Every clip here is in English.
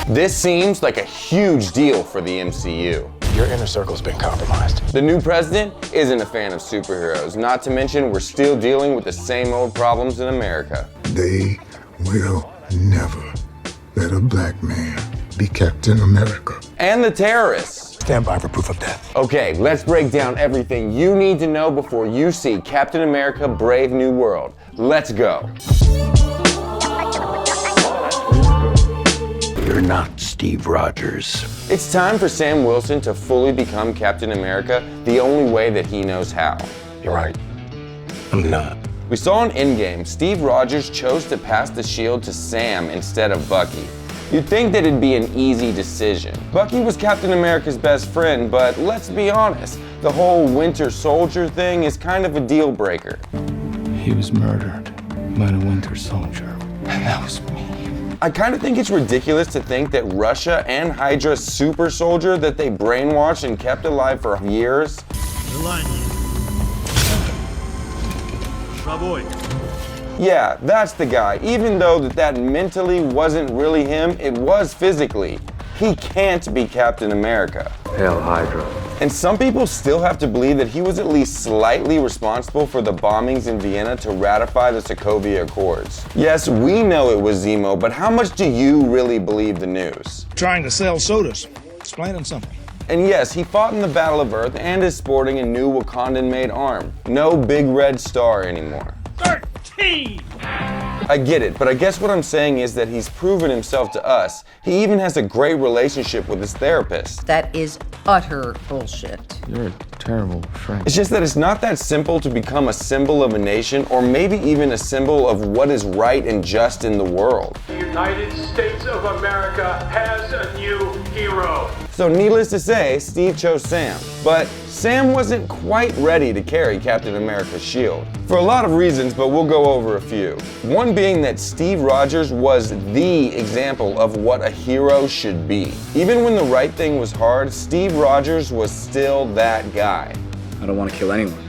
This seems like a huge deal for the MCU. Your inner circle's been compromised. The new president isn't a fan of superheroes, not to mention we're still dealing with the same old problems in America. They will never let a black man be Captain America. And the terrorists. Stand by for proof of death. Okay, let's break down everything you need to know before you see Captain America: Brave New World. Let's go. You're not Steve Rogers. It's time for Sam Wilson to fully become Captain America the only way that he knows how. You're right. I'm not. We saw in Endgame, Steve Rogers chose to pass the shield to Sam instead of Bucky. You'd think that it'd be an easy decision. Bucky was Captain America's best friend, but let's be honest, the whole Winter Soldier thing is kind of a deal breaker. He was murdered by the Winter Soldier, and that was me. I kind of think it's ridiculous to think that Russia and Hydra's super soldier that they brainwashed and kept alive for years. Yeah, that's the guy. Even though that mentally wasn't really him, it was physically. He can't be Captain America. Hail Hydra. And some people still have to believe that he was at least slightly responsible for the bombings in Vienna to ratify the Sokovia Accords. Yes, we know it was Zemo, but how much do you really believe the news? Trying to sell sodas. Explaining something. And yes, he fought in the Battle of Earth and is sporting a new Wakandan-made arm. No big red star anymore. 13! I get it, but I guess what I'm saying is that he's proven himself to us. He even has a great relationship with his therapist. That is utter bullshit. You're a terrible friend. It's just that it's not that simple to become a symbol of a nation, or maybe even a symbol of what is right and just in the world. The United States of America has a new hero. So needless to say, Steve chose Sam. But Sam wasn't quite ready to carry Captain America's shield. For a lot of reasons, but we'll go over a few. One being that Steve Rogers was the example of what a hero should be. Even when the right thing was hard, Steve Rogers was still that guy. I don't want to kill anyone.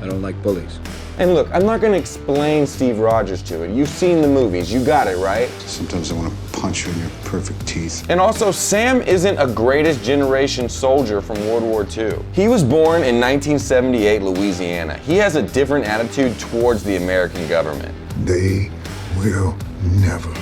I don't like bullies. And look, I'm not going to explain Steve Rogers to it. You've seen the movies, you got it, right? Sometimes I want to punch you in your perfect teeth. And also, Sam isn't a greatest generation soldier from World War II. He was born in 1978 Louisiana. He has a different attitude towards the American government. They will never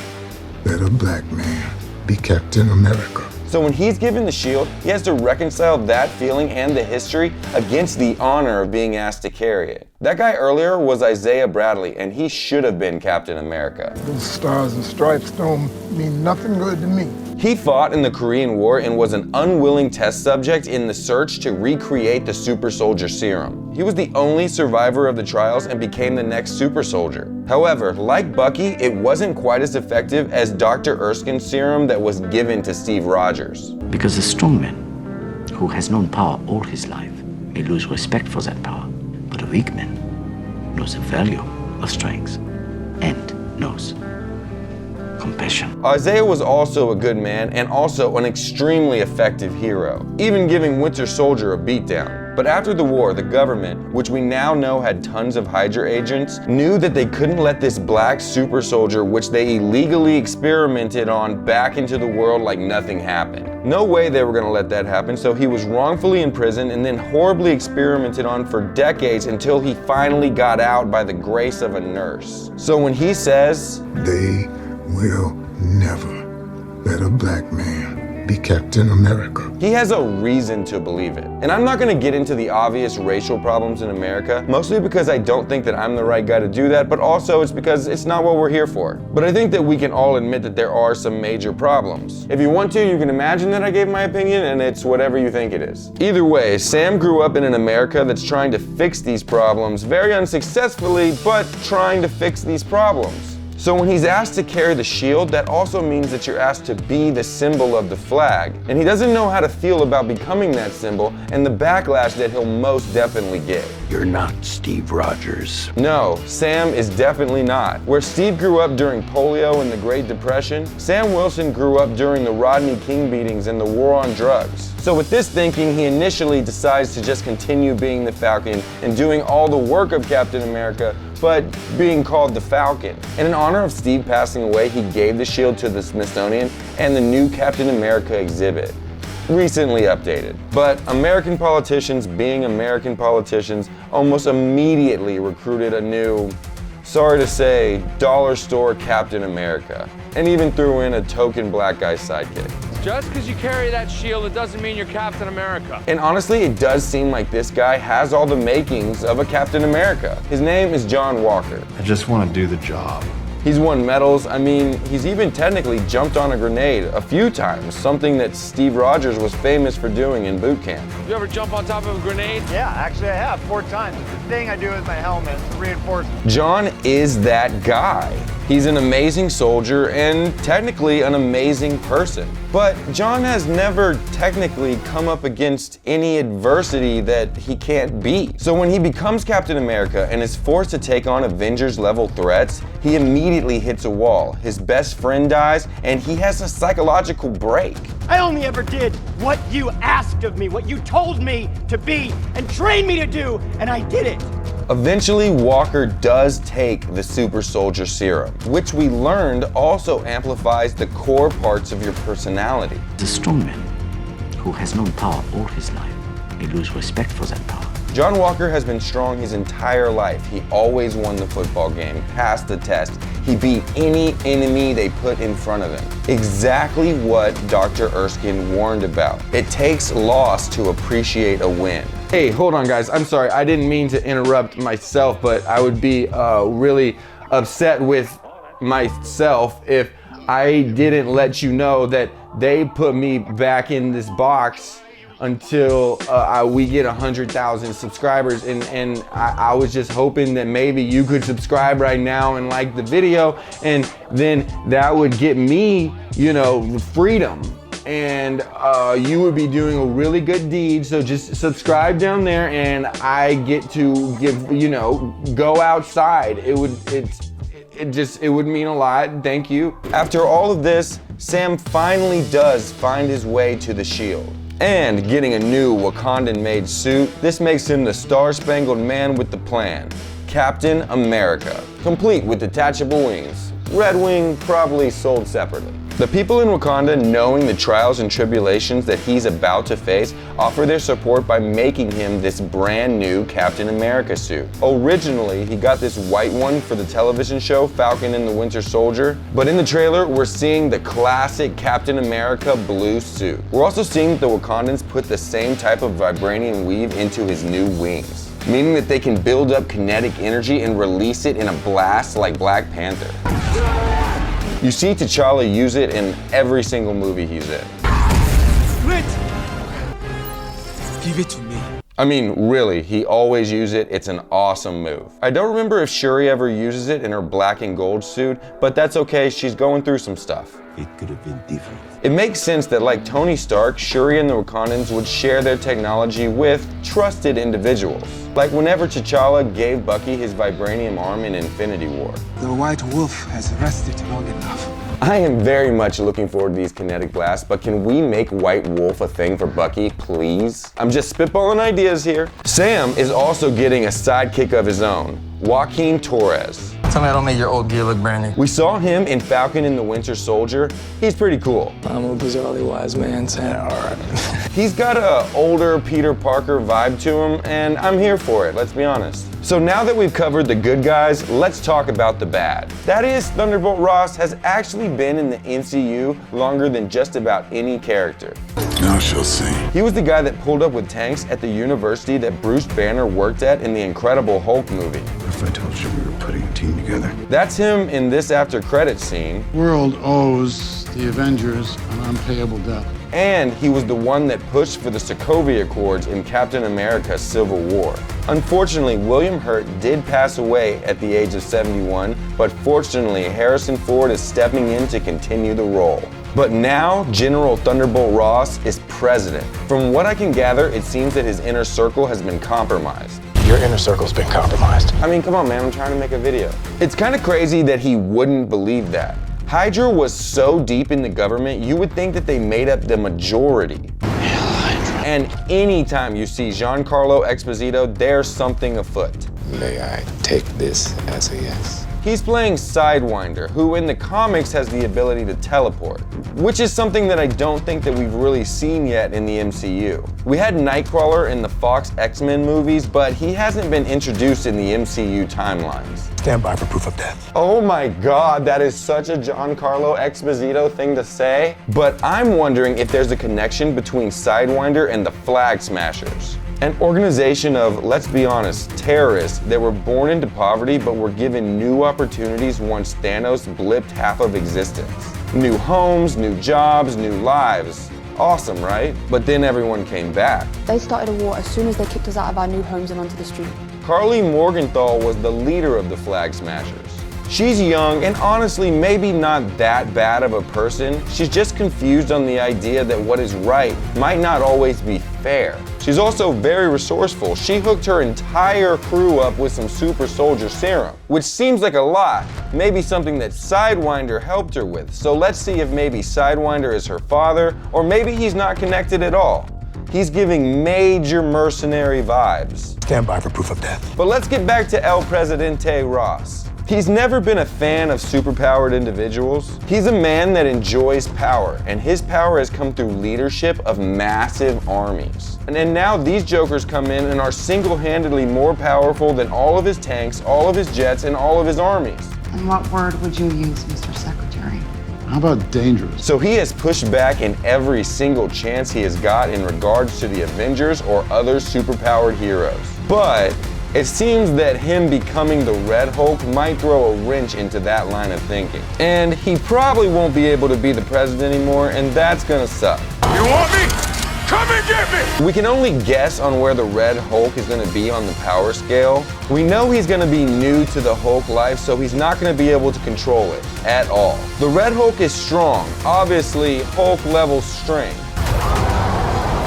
let a black man be Captain America. So when he's given the shield, he has to reconcile that feeling and the history against the honor of being asked to carry it. That guy earlier was Isaiah Bradley, and he should have been Captain America. Those stars and stripes don't mean nothing good to me. He fought in the Korean War and was an unwilling test subject in the search to recreate the super soldier serum. He was the only survivor of the trials and became the next super soldier. However, like Bucky, it wasn't quite as effective as Dr. Erskine's serum that was given to Steve Rogers. Because a strong man who has known power all his life may lose respect for that power, but a weak man knows the value of strength and knows compassion. Isaiah was also a good man and also an extremely effective hero, even giving Winter Soldier a beatdown. But after the war, the government, which we now know had tons of Hydra agents, knew that they couldn't let this black super soldier, which they illegally experimented on, back into the world like nothing happened. No way they were gonna let that happen, so he was wrongfully imprisoned and then horribly experimented on for decades until he finally got out by the grace of a nurse. So when he says, they will never let a black man be Captain America, he has a reason to believe it. And I'm not gonna get into the obvious racial problems in America, mostly because I don't think that I'm the right guy to do that, but also it's because it's not what we're here for. But I think that we can all admit that there are some major problems. If you want to, you can imagine that I gave my opinion and it's whatever you think it is. Either way, Sam grew up in an America that's trying to fix these problems, very unsuccessfully, but trying to fix these problems. So when he's asked to carry the shield, that also means that you're asked to be the symbol of the flag. And he doesn't know how to feel about becoming that symbol and the backlash that he'll most definitely get. You're not Steve Rogers. No, Sam is definitely not. Where Steve grew up during polio and the Great Depression, Sam Wilson grew up during the Rodney King beatings and the war on drugs. So with this thinking, he initially decides to just continue being the Falcon and doing all the work of Captain America, but being called the Falcon. And in honor of Steve passing away, he gave the shield to the Smithsonian and the new Captain America exhibit. Recently updated. But American politicians, being American politicians, almost immediately recruited a new, sorry to say, dollar store Captain America, and even threw in a token black guy sidekick. Just because you carry that shield, it doesn't mean you're Captain America. And honestly, it does seem like this guy has all the makings of a Captain America. His name is John Walker. I just want to do the job. He's won medals. I mean, he's even technically jumped on a grenade a few times, something that Steve Rogers was famous for doing in boot camp. You ever jump on top of a grenade? Yeah, actually I have 4 times. It's the thing I do with my helmet, reinforcement. John is that guy. He's an amazing soldier and technically an amazing person. But John has never technically come up against any adversity that he can't beat. So when he becomes Captain America and is forced to take on Avengers level threats, he immediately hits a wall. His best friend dies and he has a psychological break. I only ever did what you asked of me, what you told me to be and trained me to do, and I did it. Eventually, Walker does take the super soldier serum, which we learned also amplifies the core parts of your personality. The strong man who has known power all his life may lose respect for that power. John Walker has been strong his entire life. He always won the football game, passed the test. He beat any enemy they put in front of him. Exactly what Dr. Erskine warned about. It takes loss to appreciate a win. Hey, hold on guys, I'm sorry, I didn't mean to interrupt myself, but I would be really upset with myself if I didn't let you know that they put me back in this box until we get 100,000 subscribers, and I was just hoping that maybe you could subscribe right now and like the video, and then that would get me, you know, freedom. And you would be doing a really good deed, so just subscribe down there and I get to give, you know, go outside. It would mean a lot. Thank you. After all of this, Sam finally does find his way to the shield. And getting a new Wakandan-made suit, this makes him the Star-Spangled Man with the plan, Captain America, complete with detachable wings. Red Wing probably sold separately. The people in Wakanda, knowing the trials and tribulations that he's about to face, offer their support by making him this brand new Captain America suit. Originally, he got this white one for the television show Falcon and the Winter Soldier, but in the trailer, we're seeing the classic Captain America blue suit. We're also seeing that the Wakandans put the same type of vibranium weave into his new wings, meaning that they can build up kinetic energy and release it in a blast like Black Panther. You see T'Challa use it in every single movie he's in. Split! Give it to me. I mean, really, he always uses it. It's an awesome move. I don't remember if Shuri ever uses it in her black and gold suit, but that's okay, she's going through some stuff. It could have been different. It makes sense that like Tony Stark, Shuri and the Wakandans would share their technology with trusted individuals. Like whenever T'Challa gave Bucky his vibranium arm in Infinity War. The White Wolf has rested long enough. I am very much looking forward to these kinetic blasts, but can we make White Wolf a thing for Bucky, please? I'm just spitballing ideas here. Sam is also getting a sidekick of his own, Joaquin Torres. Tell me I don't make your old gear look brand new. We saw him in Falcon and the Winter Soldier. He's pretty cool. I'm a bizarrely wise man, Sam. All right. He's got an older Peter Parker vibe to him, and I'm here for it, let's be honest. So now that we've covered the good guys, let's talk about the bad. That is, Thunderbolt Ross has actually been in the MCU longer than just about any character. Now she'll see. He was the guy that pulled up with tanks at the university that Bruce Banner worked at in the Incredible Hulk movie. If I told you we were putting a team together? That's him in this after credits scene. World owes the Avengers an unpayable debt. And he was the one that pushed for the Sokovia Accords in Captain America Civil War. Unfortunately, William Hurt did pass away at the age of 71, but fortunately, Harrison Ford is stepping in to continue the role. But now, General Thunderbolt Ross is president. From what I can gather, it seems that his inner circle has been compromised. Your inner circle's been compromised. I mean, come on, man, I'm trying to make a video. It's kind of crazy that he wouldn't believe that. Hydra was so deep in the government, you would think that they made up the majority. And anytime you see Giancarlo Esposito, there's something afoot. May I take this as a yes? He's playing Sidewinder, who in the comics has the ability to teleport, which is something that I don't think that we've really seen yet in the MCU. We had Nightcrawler in the Fox X-Men movies, but he hasn't been introduced in the MCU timelines. Stand by for proof of death. Oh my God, that is such a Giancarlo Esposito thing to say. But I'm wondering if there's a connection between Sidewinder and the Flag Smashers. An organization of, let's be honest, terrorists that were born into poverty but were given new opportunities once Thanos blipped half of existence. New homes, new jobs, new lives. Awesome, right? But then everyone came back. They started a war as soon as they kicked us out of our new homes and onto the street. Carly Morgenthau was the leader of the Flag Smashers. She's young and honestly maybe not that bad of a person. She's just confused on the idea that what is right might not always be fair. She's also very resourceful. She hooked her entire crew up with some super soldier serum, which seems like a lot, maybe something that Sidewinder helped her with. So let's see if maybe Sidewinder is her father, or maybe he's not connected at all. He's giving major mercenary vibes. Stand by for proof of death. But let's get back to El Presidente Ross. He's never been a fan of superpowered individuals. He's a man that enjoys power, and his power has come through leadership of massive armies. And now these jokers come in and are single-handedly more powerful than all of his tanks, all of his jets, and all of his armies. And what word would you use, Mr. Secretary? How about dangerous? So he has pushed back in every single chance he has got in regards to the Avengers or other superpowered heroes. But it seems that him becoming the Red Hulk might throw a wrench into that line of thinking. And he probably won't be able to be the president anymore, and that's gonna suck. You want me? Come and get me! We can only guess on where the Red Hulk is gonna be on the power scale. We know he's gonna be new to the Hulk life, so he's not gonna be able to control it at all. The Red Hulk is strong, obviously Hulk level strength.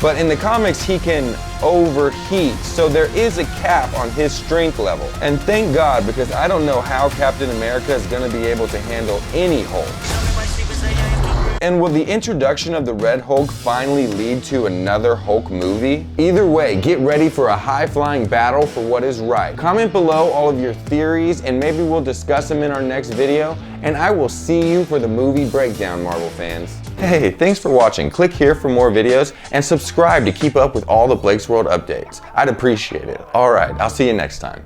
But in the comics, he can overheat, so there is a cap on his strength level. And thank God, because I don't know how Captain America is gonna be able to handle any Hulk. And will the introduction of the Red Hulk finally lead to another Hulk movie? Either way, get ready for a high-flying battle for what is right. Comment below all of your theories, and maybe we'll discuss them in our next video. And I will see you for the movie breakdown, Marvel fans. Hey, thanks for watching. Click here for more videos and subscribe to keep up with all the Blake's World updates. I'd appreciate it. All right, I'll see you next time.